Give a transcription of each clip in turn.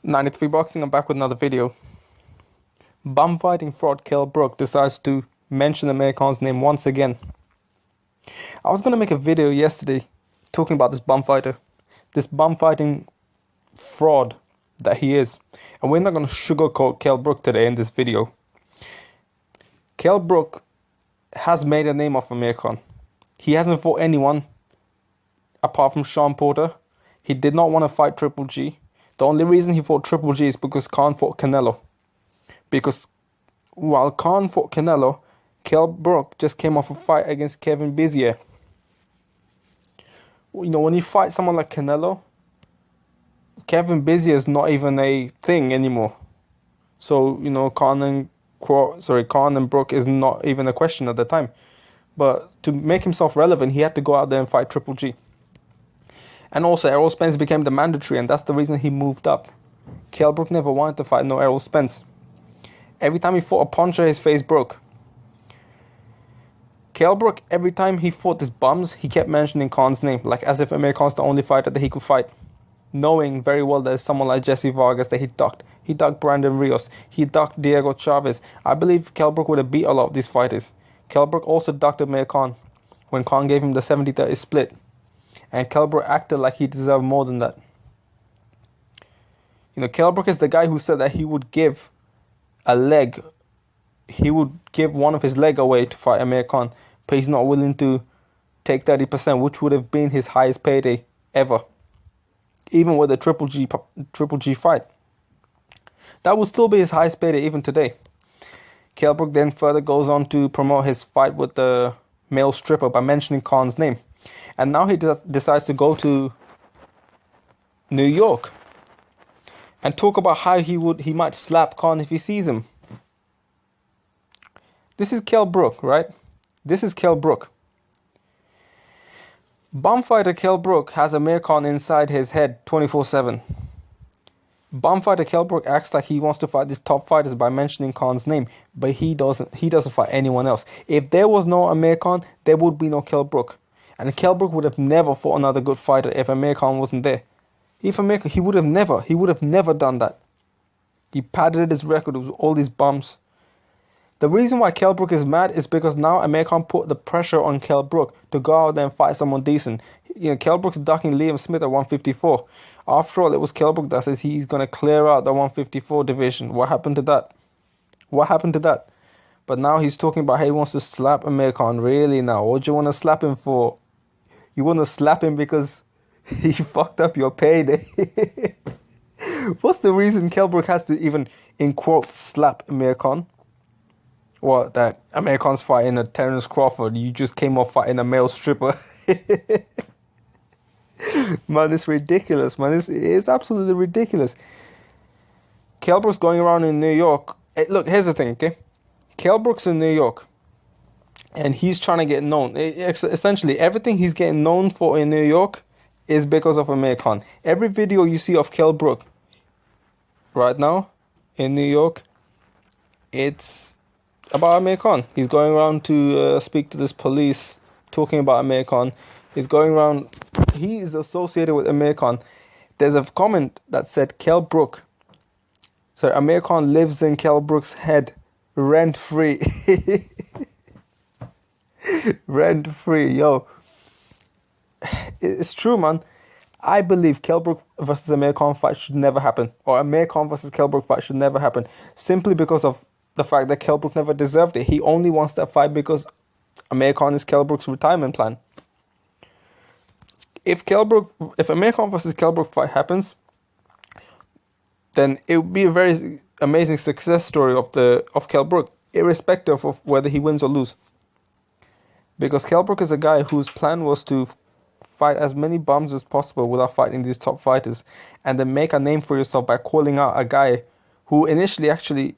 93 Boxing, I'm back with another video. Bum fighting fraud Kell Brook decides to mention Amir Khan's name once again. I was going to make a video yesterday talking about this bum fighter, this bum fighting fraud that he is. And we're not going to sugarcoat Kell Brook today in this video. Kell Brook has made a name of Amir Khan. He hasn't fought anyone apart from Sean Porter. He did not want to fight Triple G. The only reason he fought Triple G is because Khan fought Canelo. Because while Khan fought Canelo, Kell Brook just came off a fight against Kevin Bizier. You know, when you fight someone like Canelo, Kevin Bizier is not even a thing anymore. So, you know, Khan and Brook is not even a question at the time. But to make himself relevant, he had to go out there and fight Triple G. And also, Errol Spence became the mandatory, and that's the reason he moved up. Kell Brook never wanted to fight no Errol Spence. Every time he fought a puncher, his face broke. Kell Brook, every time he fought these bums, he kept mentioning Khan's name, like as if Amir Khan's the only fighter that he could fight. Knowing very well there's someone like Jesse Vargas that he ducked. He ducked Brandon Rios. He ducked Diego Chavez. I believe Kell Brook would have beat a lot of these fighters. Kell Brook also ducked Amir Khan when Khan gave him the 70-30 split. And Kell Brook acted like he deserved more than that. You know, Kell Brook is the guy who said that he would give a leg. He would give one of his leg away to fight Amir Khan. But he's not willing to take 30%, which would have been his highest payday ever. Even with a Triple G fight. That would still be his highest payday even today. Kell Brook then further goes on to promote his fight with the male stripper by mentioning Khan's name. And now he decides to go to New York and talk about how he might slap Khan if he sees him. This is Kell Brook, right? This is Kell Brook. Bum fighter Kell Brook has Amir Khan inside his head 24/7. Bum fighter Kell Brook acts like he wants to fight these top fighters by mentioning Khan's name, but he doesn't fight anyone else. If there was no Amir Khan, there would be no Kell Brook. And Kell Brook would have never fought another good fighter if Amir Khan wasn't there. He would have never done that. He padded his record with all these bums. The reason why Kell Brook is mad is because now Amir Khan put the pressure on Kell Brook to go out there and fight someone decent. You know, Kell Brook's ducking Liam Smith at 154. After all, it was Kell Brook that says he's going to clear out the 154 division. What happened to that? What happened to that? But now he's talking about how he wants to slap Amir Khan. Really now? What do you want to slap him for? You want to slap him because he fucked up your payday? What's the reason Kell Brook has to even, in quotes, slap Amir Khan? What, that Amir Khan's fighting a Terence Crawford, you just came off fighting a male stripper? Man, it's ridiculous, man. It's absolutely ridiculous. Kell Brook's going around in New York. Look, here's the thing, okay? Kell Brook's in New York. And he's trying to get known. Essentially, everything he's getting known for in New York is because of Amir Khan. Every video you see of Kell Brook right now in New York, it's about Amir Khan. He's going around to speak to this police, talking about Amir Khan. He's going around. He is associated with Amir Khan. There's a comment that said Kell Brook. So Amir Khan lives in Kell Brook's head, rent free. Rent free, yo. It's true, man. I believe Kell Brook versus Amir Khan fight should never happen, or Amir Khan versus Kell Brook fight should never happen, simply because of the fact that Kell Brook never deserved it. He only wants that fight because Amir Khan is Kell Brook's retirement plan. If Amir Khan versus Kell Brook fight happens, then it would be a very amazing success story of Kell Brook, irrespective of whether he wins or loses. Because Kell Brook is a guy whose plan was to fight as many bums as possible without fighting these top fighters, and then make a name for yourself by calling out a guy who initially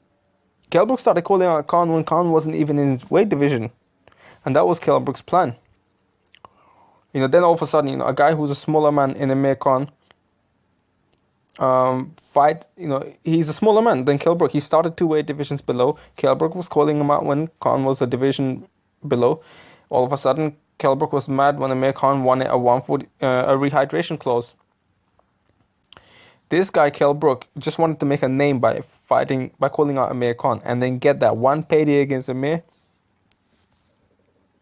Kell Brook started calling out Khan when Khan wasn't even in his weight division. And that was Kell Brook's plan. You know, then all of a sudden, you know, a guy who's a smaller man in Amir Khan fight, you know, he's a smaller man than Kell Brook. He started 2 weight divisions below. Kell Brook was calling him out when Khan was a division below. All of a sudden, Kell Brook was mad when Amir Khan wanted a rehydration clause. This guy, Kell Brook, just wanted to make a name by calling out Amir Khan, and then get that one payday against Amir,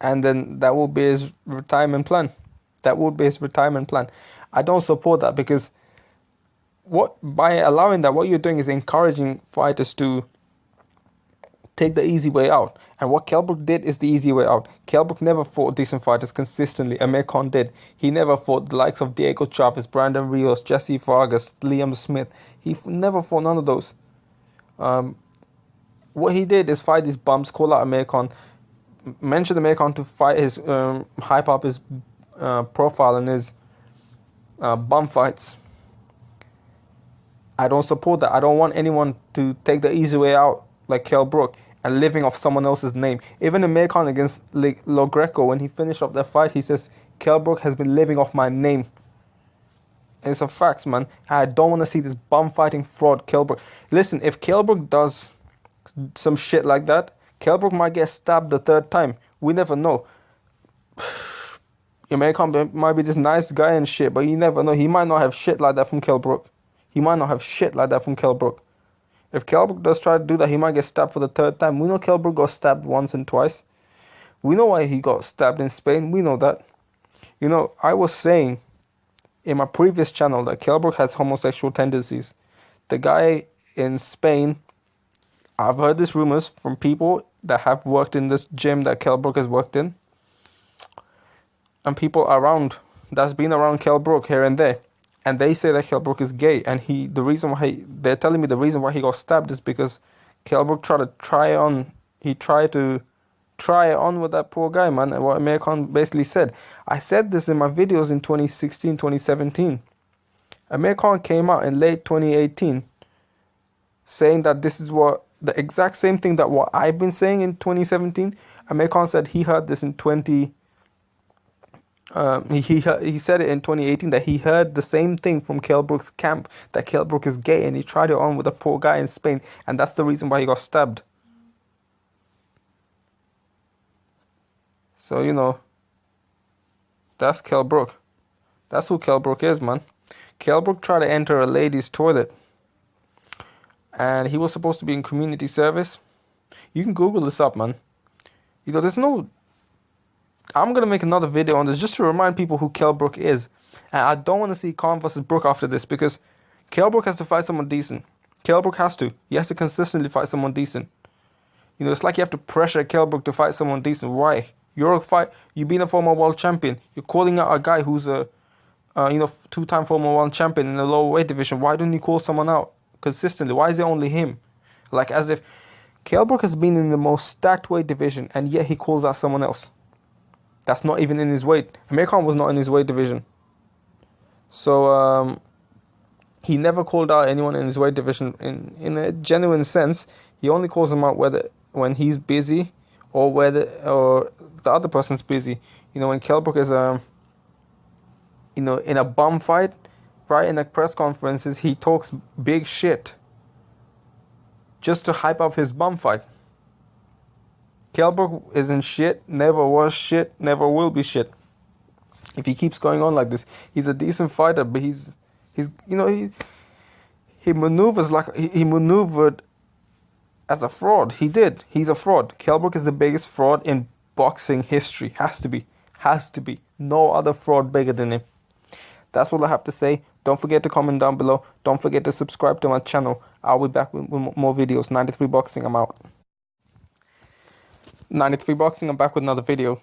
and then that will be his retirement plan. That would be his retirement plan. I don't support that, because by allowing that, what you're doing is encouraging fighters to take the easy way out. And what Kell Brook did is the easy way out. Kell Brook never fought decent fighters consistently. Amir Khan did. He never fought the likes of Diego Chavez, Brandon Rios, Jesse Vargas, Liam Smith. He never fought none of those. What he did is fight these bums, call out Amir Khan, mention Amir Khan to fight his, hype up his profile and his bum fights. I don't support that. I don't want anyone to take the easy way out like Kell Brook and living off someone else's name. Even Amir Khan against Lo Greco, when he finished off that fight, he says, Kell Brook has been living off my name. It's a fact, man. I don't want to see this bum fighting fraud Kell Brook. Listen, if Kell Brook does some shit like that, Kell Brook might get stabbed the third time. We never know. Amir Khan might be this nice guy and shit, but you never know. He might not have shit like that from Kell Brook. He might not have shit like that from Kell Brook. If Kell Brook does try to do that, he might get stabbed for the third time. We know Kell Brook got stabbed once and twice. We know why he got stabbed in Spain. We know that. You know, I was saying in my previous channel that Kell Brook has homosexual tendencies. The guy in Spain, I've heard these rumors from people that have worked in this gym that Kell Brook has worked in, and people around that's been around Kell Brook here and there. And they say that Kell Brook is gay, and they're telling me the reason why he got stabbed is because Kell Brook tried to try it on with that poor guy, man, and what Amir Khan basically said. I said this in my videos in 2016, 2017. Amir Khan came out in late 2018 saying that this is the exact same thing that what I've been saying in 2017. Amir Khan said he heard this in he said it in 2018 that he heard the same thing from Kell Brook's camp, that Kell Brook is gay, and he tried it on with a poor guy in Spain, and that's the reason why he got stabbed. So, you know, that's Kell Brook. That's who Kell Brook is, man. Kell Brook tried to enter a lady's toilet, and he was supposed to be in community service. You can Google this up, man. You know, I'm going to make another video on this just to remind people who Kell Brook is. And I don't want to see Khan versus Brook after this, because Kell Brook has to fight someone decent. Kell Brook has to. He has to consistently fight someone decent. You know, it's like you have to pressure Kell Brook to fight someone decent. Why? You've been a former world champion. You're calling out a guy who's a two-time former world champion in the lower weight division. Why don't you call someone out consistently? Why is it only him? Like as if Kell Brook has been in the most stacked weight division, and yet he calls out someone else. That's not even in his weight. Amir Khan was not in his weight division. So he never called out anyone in his weight division in a genuine sense. He only calls them out when he's busy or the other person's busy. You know, when Kell Brook is in a bum fight, right, in the press conferences, he talks big shit just to hype up his bum fight. Kell Brook isn't shit, never was shit, never will be shit. If he keeps going on like this, he's a decent fighter, but he maneuvers like he maneuvered as a fraud. He did. He's a fraud. Kell Brook is the biggest fraud in boxing history. Has to be. No other fraud bigger than him. That's all I have to say. Don't forget to comment down below. Don't forget to subscribe to my channel. I'll be back with more videos. 93 Boxing, I'm out. 93 Boxing, I'm back with another video.